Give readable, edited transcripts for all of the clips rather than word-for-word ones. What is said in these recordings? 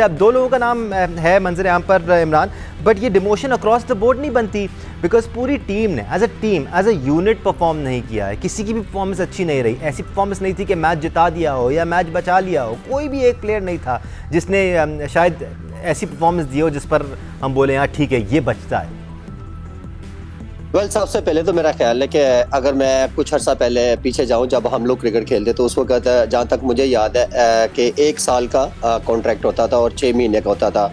Step, 2 लोगों का नाम है मंजर आम पर इमरान, बट ये डिमोशन अक्रॉस द बोर्ड नहीं बनती, बिकॉज पूरी टीम ने as a team as a unit perform नहीं किया है। किसी की भी परफॉर्मेंस अच्छी नहीं रही, ऐसी परफॉर्मेंस नहीं थी कि मैच जिता दिया हो या मैच बचा लिया हो। कोई भी एक प्लेयर नहीं था जिसने शायद ऐसी परफॉर्मेंस दी हो जिस पर हम बोले यार ठीक है ये बचता है। सबसे पहले तो मेरा ख्याल है कि अगर मैं कुछ अर्सा पहले पीछे जाऊं, जब हम लोग क्रिकेट खेलते तो उस वक्त जहाँ तक मुझे याद है कि 1 साल का कॉन्ट्रैक्ट होता था और 6 महीने का होता था।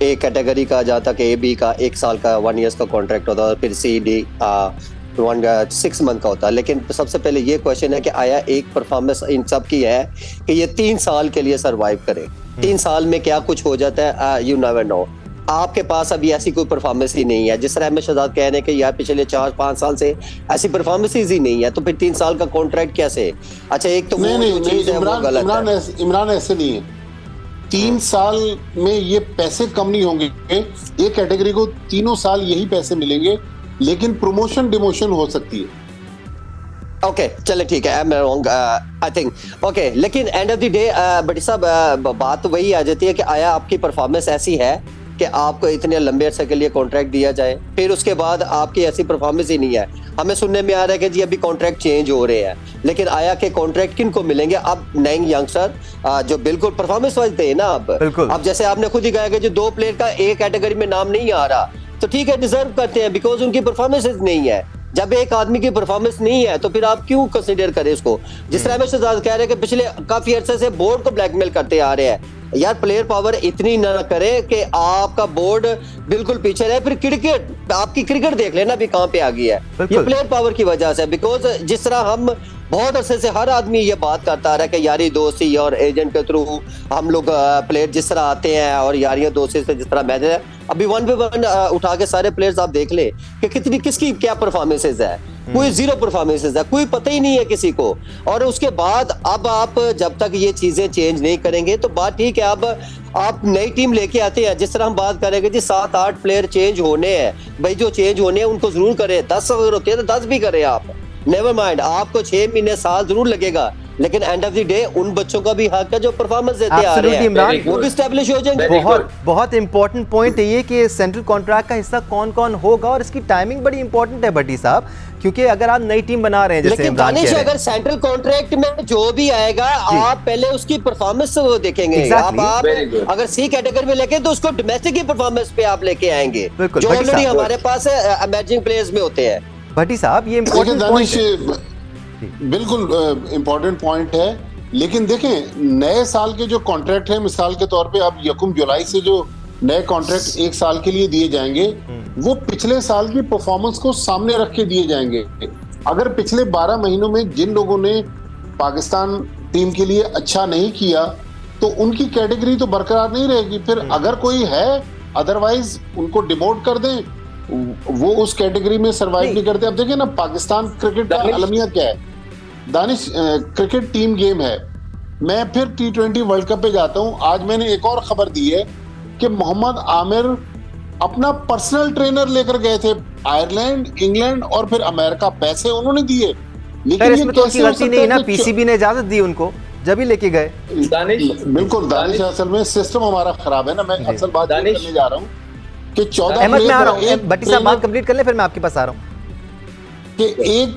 ए कैटेगरी का जहाँ तक ए बी का 1 साल का 1 ईयर्स का कॉन्ट्रैक्ट होता था, फिर सी डी 6 मंथ का होता है। लेकिन सबसे पहले ये क्वेश्चन है कि आया एक परफॉर्मेंस इन सब की है कि ये 3 साल के लिए सरवाइव करे। 3 साल में क्या कुछ हो जाता है, यू नेवर नो। आपके पास अभी ऐसी कोई परफॉर्मेंस ही नहीं है। जिस तरह अहमद शहजाद कह रहे हैं कि यार पिछले 4-5 साल से ऐसी परफॉर्मेंसेस ही नहीं है, तो फिर 3 साल का कॉन्ट्रैक्ट कैसे? अच्छा, एक तो इमरान ऐसे नहीं है। 3 साल में ये पैसे कम नहीं होंगे। एक कैटेगरी को 3 साल यही पैसे मिलेंगे, लेकिन प्रमोशन डिमोशन हो सकती है। ओके, चले ठीक है, मैं रॉन्ग आई थिंक। ओके, लेकिन एंड ऑफ द डे बड़ी साहब बात वही आ जाती है कि आया आपकी परफॉर्मेंस ऐसी है कि आपको इतने लंबे अरसे के लिए कॉन्ट्रैक्ट दिया जाए, फिर उसके बाद आपकी ऐसी परफॉर्मेंस ही नहीं है। हमें सुनने में आ रहा है कि जी अभी कॉन्ट्रैक्ट चेंज हो रहे हैं, लेकिन आया के कॉन्ट्रैक्ट किन को मिलेंगे? अब नए यंगस्टर जो बिल्कुल परफॉर्मेंस वाइज थे ना, अब जैसे आपने खुद ही कहा कि जो 2 प्लेयर का एक कैटेगरी में नाम नहीं आ रहा, तो ठीक है, डिजर्व करते हैं बिकॉज उनकी परफॉर्मेंसेस नहीं है। जब एक आदमी की परफॉर्मेंस नहीं है तो फिर आप क्यों कंसीडर करें उसको? जिस तरह में शहजाद कह रहे हैं कि पिछले काफी अरसे से बोर्ड को ब्लैकमेल करते आ रहे हैं। यार प्लेयर पावर इतनी ना करे कि आपका बोर्ड बिल्कुल पीछे रहे। फिर क्रिकेट, आपकी क्रिकेट देख लेना भी कहां पे आ गई है, ये प्लेयर पावर की वजह से। बिकॉज जिस तरह हम बहुत अरसे से हर आदमी ये बात करता रहा कि यारी दोस्ती और एजेंट के थ्रू हम लोग प्लेयर जिस तरह आते हैं और यारियां दोस्ती से जिस तरह मैच है, अभी 1 पे 1 उठा के सारे प्लेयर्स आप देख ले कि कितनी किसकी क्या परफॉर्मेंसेस है। कोई 0 परफॉर्मेंसेस है, कोई पता ही नहीं है किसी को। और उसके बाद अब आप जब तक ये चीजें चेंज नहीं करेंगे तो बात ठीक है। अब आप नई टीम लेके आते हैं, जिस तरह हम बात करेंगे जी 7-8 प्लेयर चेंज होने हैं, भाई जो चेंज होने हैं उनको जरूर करें। 10 अगर होते हैं तो 10 भी करें आप, नेवर माइंड। आपको 6 महीने साल जरूर लगेगा, लेकिन एंड ऑफ द डे उन बच्चों का भी हक है जो परफॉर्मेंस देते आ रहे हैं, वो भी एस्टैब्लिश हो जाएंगे। बहुत इंपॉर्टेंट पॉइंट है ये कि सेंट्रल कॉन्ट्रैक्ट का हिस्सा कौन कौन होगा, और इसकी टाइमिंग बड़ी इंपॉर्टेंट है भट्टी साहब, क्योंकि अगर आप नई टीम बना रहे हैं जैसे इमरान कह रहे हैं, अगर सेंट्रल कॉन्ट्रैक्ट में जो भी आएगा आप पहले उसकी परफॉर्मेंस देखेंगे। आप अगर सी कैटेगरी में लेके तो उसको डोमेस्टिक की परफॉर्मेंस पे आप लेके आएंगे, जो ऑलरेडी हमारे पास इमर्जिंग प्लेयर्स में होते हैं। भट्टी साहब ये इंपॉर्टेंट पॉइंट है, बिल्कुल इम्पोर्टेंट पॉइंट है। लेकिन देखें, नए साल के जो कॉन्ट्रैक्ट है, मिसाल के तौर पे अब 1 जुलाई से जो नए कॉन्ट्रैक्ट 1 साल के लिए दिए जाएंगे, वो पिछले साल की परफॉर्मेंस को सामने रख के दिए जाएंगे। अगर पिछले 12 महीनों में जिन लोगों ने पाकिस्तान टीम के लिए अच्छा नहीं किया तो उनकी कैटेगरी तो बरकरार नहीं रहेगी। फिर अगर कोई है अदरवाइज उनको डिमोट कर दें, वो उस कैटेगरी में सरवाइव नहीं करते। अब देखिए ना, पाकिस्तान क्रिकेट का अलमिया क्या है, दानिश, क्रिकेट टीम गेम है। मैं फिर T20 वर्ल्ड कप पे जाता हूं। आज मैंने एक और खबर दी है कि मोहम्मद आमिर अपना पर्सनल ट्रेनर लेकर गए थे आयरलैंड, इंग्लैंड और फिर अमेरिका। पैसे उन्होंने दिए, लेकिन ये कैसे हो सकता है? ना पीसीबी ने इजाजत दी उनको जब ही लेके गए। बिल्कुल दानिश, असल में सिस्टम हमारा खराब है ना। मैं असल बात करने जा रहा हूँ कि 14 अहमद मैं आ रहा हूँ, भट्टी साहब बात कंप्लीट कर ले फिर मैं आपके पास आ रहा हूँ। कि एक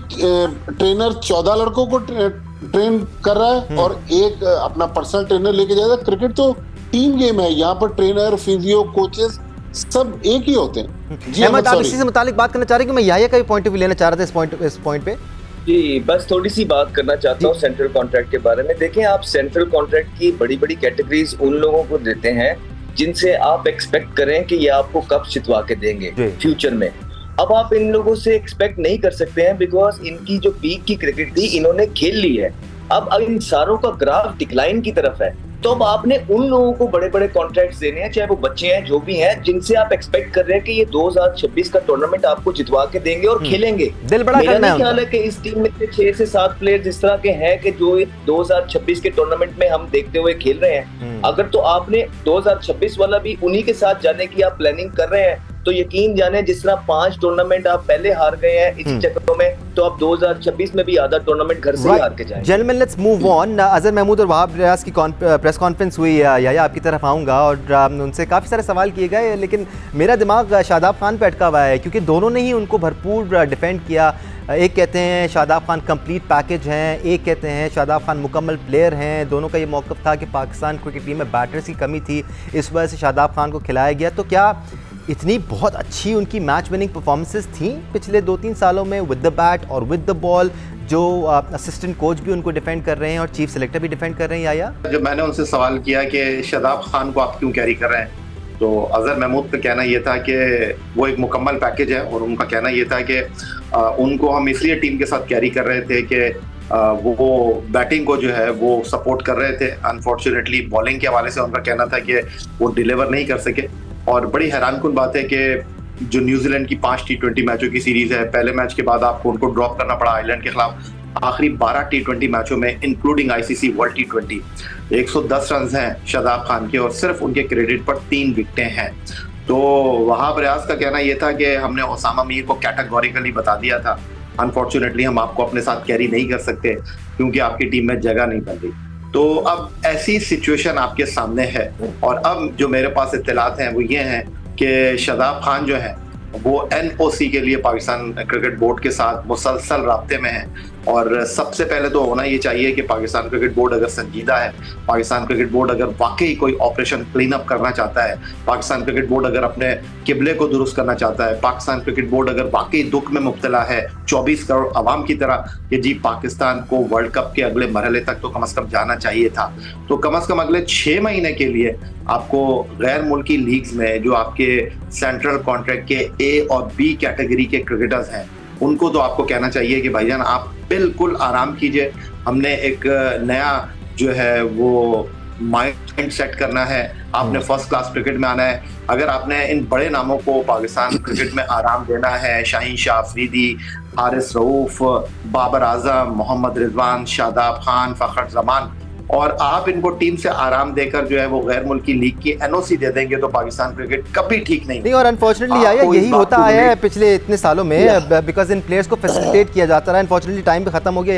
ट्रेनर 14 लड़कों को ट्रेन कर रहा है और एक अपना पर्सनल ट्रेनर लेके जाएगा। क्रिकेट तो टीम गेम है, यहाँ पर ट्रेनर, फिजियो, कोचेस सब एक ही होते हैं। जी अहमद, आप इसी से मुतालिक बात करना चाह रहे हैं कि मैं याहिया का भी पॉइंट ऑफ व्यू लेना चाह रहा था इस पॉइंट पे। जी, बस थोड़ी सी बात करना चाहता हूँ सेंट्रल कॉन्ट्रैक्ट के बारे में। देखें, आप सेंट्रल कॉन्ट्रैक्ट की बड़ी बड़ी कैटेगरीज उन लोगों को देते हैं जिनसे आप एक्सपेक्ट करें कि ये आपको कब चितवा के देंगे फ्यूचर में। अब आप इन लोगों से एक्सपेक्ट नहीं कर सकते हैं बिकॉज इनकी जो पीक की क्रिकेट थी इन्होंने खेल ली है। अब इन सारों का ग्राफ डिक्लाइन की तरफ है, तो अब आपने उन लोगों को बड़े बड़े कॉन्ट्रैक्ट्स देने हैं, चाहे वो बच्चे हैं जो भी हैं, जिनसे आप एक्सपेक्ट कर रहे हैं कि ये 2026 का टूर्नामेंट आपको जितवा के देंगे और खेलेंगे। दिल बड़ा मेरा नहीं ख्याल है कि इस टीम में 6 से 7 प्लेयर इस तरह के हैं कि जो 2026 के टूर्नामेंट में हम देखते हुए खेल रहे हैं। अगर तो आपने 2026 वाला भी उन्हीं के साथ जाने की आप प्लानिंग कर रहे हैं तो यकीन जाने जिस तरह 5 टूर्नामेंट आप पहले हार गए हैं इसी चक्करों में, तो आप 2026 में भी आधा टूर्नामेंट घर से ही हार के जाएंगे। Gentleman, let's move on. Azhar Mahmood और वहाब रियाज की प्रेस कॉन्फ्रेंस हुई, या आपकी तरफ आऊँगा और उनसे काफ़ी सारे सवाल किए गए, लेकिन मेरा दिमाग शादाब खान पे अटका हुआ है क्योंकि दोनों ने ही उनको भरपूर डिफेंड किया। एक कहते हैं शादाब खान कंप्लीट पैकेज हैं, एक कहते हैं शादाब खान मुकम्मल प्लेयर हैं। दोनों का ये मौक़िफ़ था कि पाकिस्तान क्रिकेट टीम में बैटर्स की कमी थी, इस वजह से शादाब खान को खिलाया गया। तो क्या इतनी बहुत अच्छी उनकी मैच विनिंग परफॉर्मेंसेस थी पिछले 2-3 सालों में विद द बैट और विद द बॉल, जो असिस्टेंट कोच भी उनको डिफेंड कर रहे हैं और चीफ सेलेक्टर भी डिफेंड कर रहे हैं? या जब मैंने उनसे सवाल किया कि शादाब खान को आप क्यों कैरी कर रहे हैं, तो अजहर महमूद का कहना यह था कि वो एक मुकम्मल पैकेज है, और उनका कहना यह था कि उनको हम इसलिए टीम के साथ कैरी कर रहे थे कि वो बैटिंग को जो है वो सपोर्ट कर रहे थे। अनफॉर्चुनेटली बॉलिंग के हवाले से उनका कहना था कि वो डिलीवर नहीं कर सके। और बड़ी हैरानकुन बात है कि जो न्यूजीलैंड की 5 T20 मैचों की सीरीज है, पहले मैच के बाद आपको उनको ड्रॉप करना पड़ा आयरलैंड के खिलाफ। आखिरी 12 T20 मैचों में including ICC world T20 110 run हैं शादाब खान के, और सिर्फ उनके क्रेडिट पर 3 विकेटें हैं। तो वहाब रियाज का कहना यह था कि हमने ओसामा मीर को कैटेगोरिकली बता दिया था, अनफॉर्चुनेटली हम आपको अपने साथ कैरी नहीं कर सकते क्योंकि आपकी टीम में जगह नहीं बन रही। तो अब ऐसी सिचुएशन आपके सामने है, और अब जो मेरे पास इत्तलात हैं वो ये हैं कि शादाब खान जो है वो NOC के लिए पाकिस्तान क्रिकेट बोर्ड के साथ मुसलसल राब्ते में है। और सबसे पहले तो होना ये चाहिए कि पाकिस्तान क्रिकेट बोर्ड अगर संजीदा है, पाकिस्तान क्रिकेट बोर्ड अगर वाकई कोई ऑपरेशन क्लीन अप करना चाहता है, पाकिस्तान क्रिकेट बोर्ड अगर अपने किबले को दुरुस्त करना चाहता है, पाकिस्तान क्रिकेट बोर्ड अगर वाकई दुख में मुब्तला है 24 करोड़ आवाम की तरह कि जी पाकिस्तान को वर्ल्ड कप के अगले मरहले तक तो कम से कम जाना चाहिए था, तो कम से कम अगले 6 महीने के लिए आपको गैर मुल्की लीग्स में जो आपके सेंट्रल कॉन्ट्रैक्ट के A और B कैटेगरी के क्रिकेटर्स हैं उनको तो आपको कहना चाहिए कि भाईजान आप बिल्कुल आराम कीजिए। हमने एक नया जो है वो माइंड सेट करना है, आपने फर्स्ट क्लास क्रिकेट में आना है। अगर आपने इन बड़े नामों को पाकिस्तान क्रिकेट में आराम देना है, शाहीन शाह अफरीदी, हारिस रऊफ, बाबर आजम, मोहम्मद रिजवान, शादाब खान, फखर जमान, और आप इनको टीम से आराम देकर जो है वो गैर मुल्की लीग की NOC दे देंगे तो पाकिस्तान क्रिकेट कभी ठीक नहीं। और अनफॉर्चुनेटली आया यही होता आया है पिछले इतने सालों में, बिकॉज इन प्लेयर्स को फैसिलिटेट किया जाता रहा। अनफॉर्चुनेटली टाइम भी खत्म हो गया।